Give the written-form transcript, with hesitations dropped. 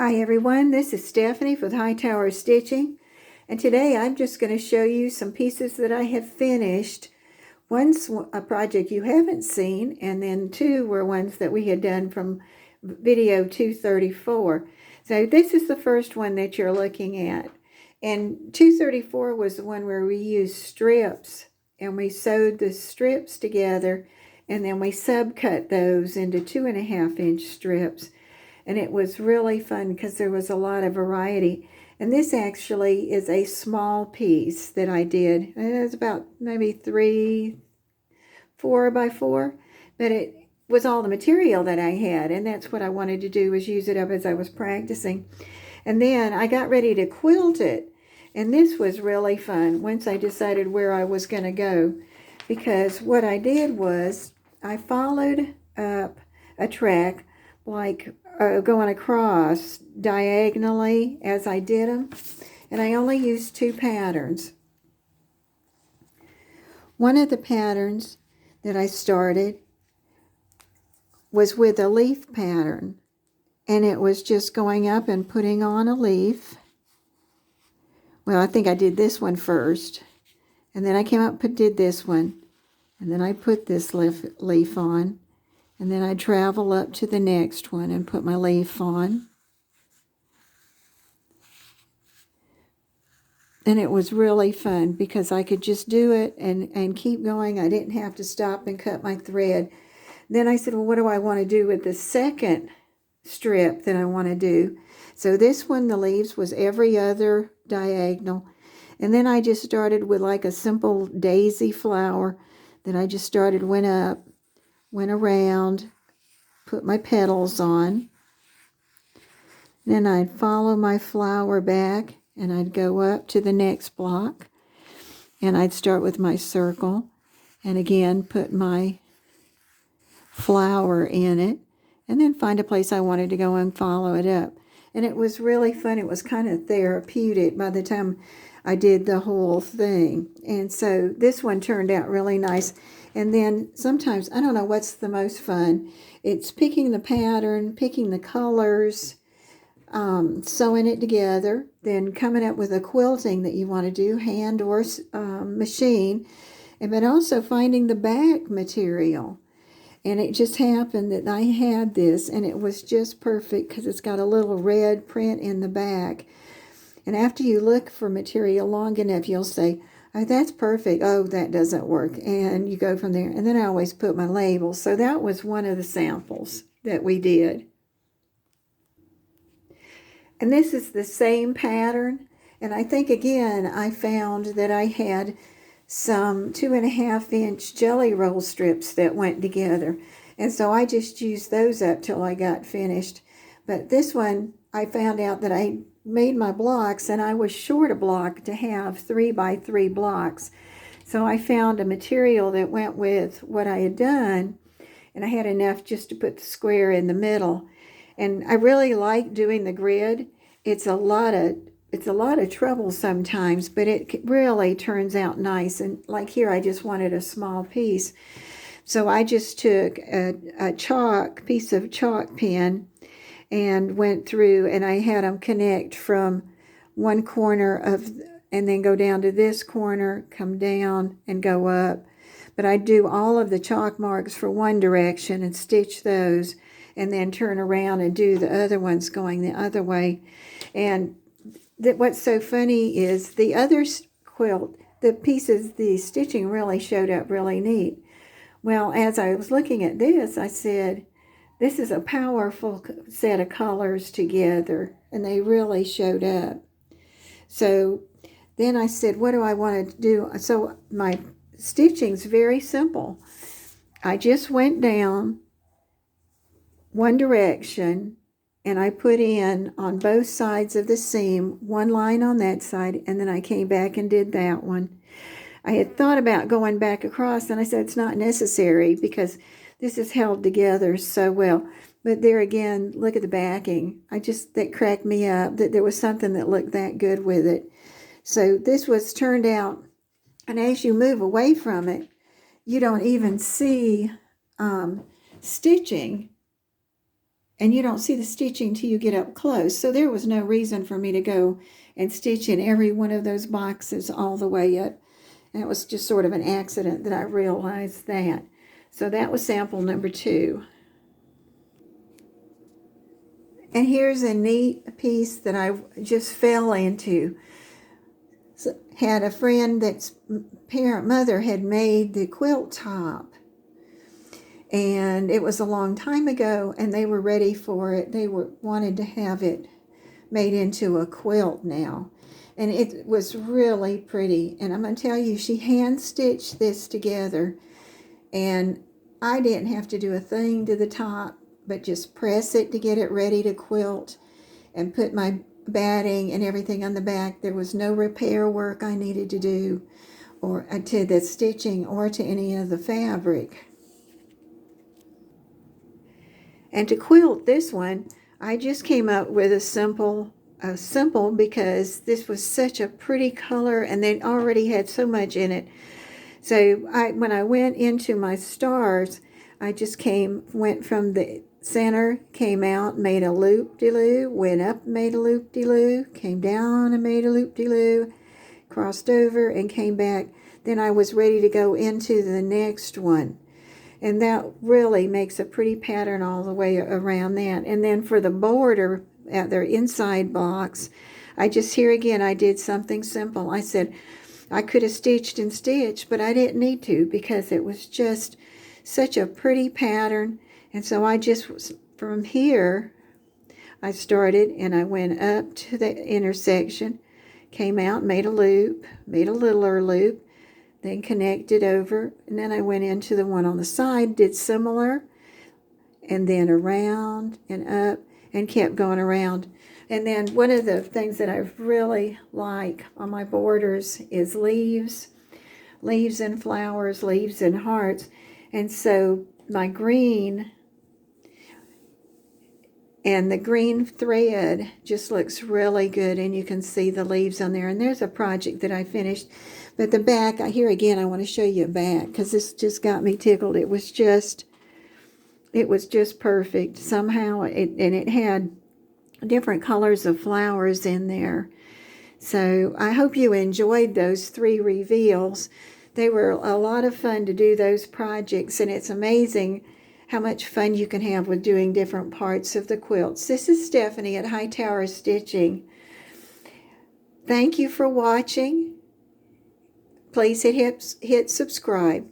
Hi everyone, this is Stephanie with Hightower Stitching, and today I'm just going to show you some pieces that I have finished. One's a project you haven't seen, and then two were ones that we had done from video 234. So this is the first one that you're looking at, and 234 was the one where we used strips, and we sewed the strips together, and then we subcut those into 2.5-inch strips. And it was really fun because there was a lot of variety. And this actually is a small piece that I did. It was about maybe 4 by 4, but it was all the material that I had, and that's what I wanted to do, was use it up as I was practicing. And then I got ready to quilt it, and this was really fun once I decided where I was going to go, because what I did was I followed up a track like going across diagonally as I did them, and I only used 2 patterns. One of the patterns that I started was with a leaf pattern, and it was just going up and putting on a leaf. Well, I think I did this one first, and then I came up and did this one, and then I put this leaf on. And then I travel up to the next one and put my leaf on. And it was really fun because I could just do it and keep going. I didn't have to stop and cut my thread. Then I said, well, what do I want to do with the second strip that I want to do? So this one, the leaves, was every other diagonal. And then I just started with like a simple daisy flower that I just started, went up, went around, put my petals on. Then I'd follow my flower back, and I'd go up to the next block, and I'd start with my circle, and again put my flower in it, and then find a place I wanted to go and follow it up. And it was really fun. It was kind of therapeutic by the time I did the whole thing. And so this one turned out really nice. And then sometimes, I don't know what's the most fun. It's picking the pattern, picking the colors, sewing it together, then coming up with a quilting that you want to do, hand or machine, but also finding the back material. And it just happened that I had this, and it was just perfect because it's got a little red print in the back. And after you look for material long enough, you'll say, oh, that's perfect. Oh, that doesn't work. And you go from there. And then I always put my labels. So that was one of the samples that we did. And this is the same pattern. And I think, again, I found that I had some 2.5-inch jelly roll strips that went together. And so I just used those up till I got finished. But this one, I found out that I made my blocks, and I was short a block to have 3 by 3 blocks. So I found a material that went with what I had done, and I had enough just to put the square in the middle. And I really like doing the grid. It's a lot of trouble sometimes, but it really turns out nice. And like here, I just wanted a small piece. So I just took a piece of chalk pen and went through, and I had them connect from one corner and then go down to this corner, come down and go up. But I do all of the chalk marks for one direction and stitch those, and then turn around and do the other ones going the other way. And what's so funny is the other quilt, the stitching really showed up really neat. Well, as I was looking at this, I said, this is a powerful set of colors together, and they really showed up. So then I said, what do I want to do? So my stitching's very simple. I just went down one direction, and I put in on both sides of the seam one line on that side, and then I came back and did that one. I had thought about going back across, and I said it's not necessary because this is held together so well. But there again, look at the backing. That cracked me up that there was something that looked that good with it. So this was turned out, and as you move away from it, you don't even see stitching and you don't see the stitching till you get up close. So there was no reason for me to go and stitch in every one of those boxes all the way up. And it was just sort of an accident that I realized that. So that was sample number 2. And here's a neat piece that I just fell into. So, had a friend that's mother had made the quilt top. And it was a long time ago, and they were ready for it. They wanted to have it made into a quilt now. And it was really pretty. And I'm going to tell you, she hand-stitched this together. And I didn't have to do a thing to the top, but just press it to get it ready to quilt and put my batting and everything on the back. There was no repair work I needed to do or to the stitching or to any of the fabric. And to quilt this one, I just came up with a simple because this was such a pretty color and they already had so much in it. So when I went into my stars, I just went from the center, came out, made a loop-de-loo, went up, made a loop-de-loo, came down and made a loop-de-loo, crossed over and came back. Then I was ready to go into the next one. And that really makes a pretty pattern all the way around that. And then for the border at their inside box, here again, I did something simple. I said I could have stitched and stitched, but I didn't need to because it was just such a pretty pattern. And so from here, I started and I went up to the intersection, came out, made a loop, made a littler loop, then connected over, and then I went into the one on the side, did similar, and then around and up, and kept going around. And then one of the things that I really like on my borders is leaves and flowers, leaves and hearts. And so my green and the green thread just looks really good, and you can see the leaves on there. And there's a project that I finished. But the back, here again, I want to show you a back because this just got me tickled. It was just perfect. Somehow, it had different colors of flowers in there. So I hope you enjoyed those 3 reveals. They were a lot of fun to do those projects, and it's amazing how much fun you can have with doing different parts of the quilts. This is Stephanie at Hightower Stitching. Thank you for watching. Please hit subscribe.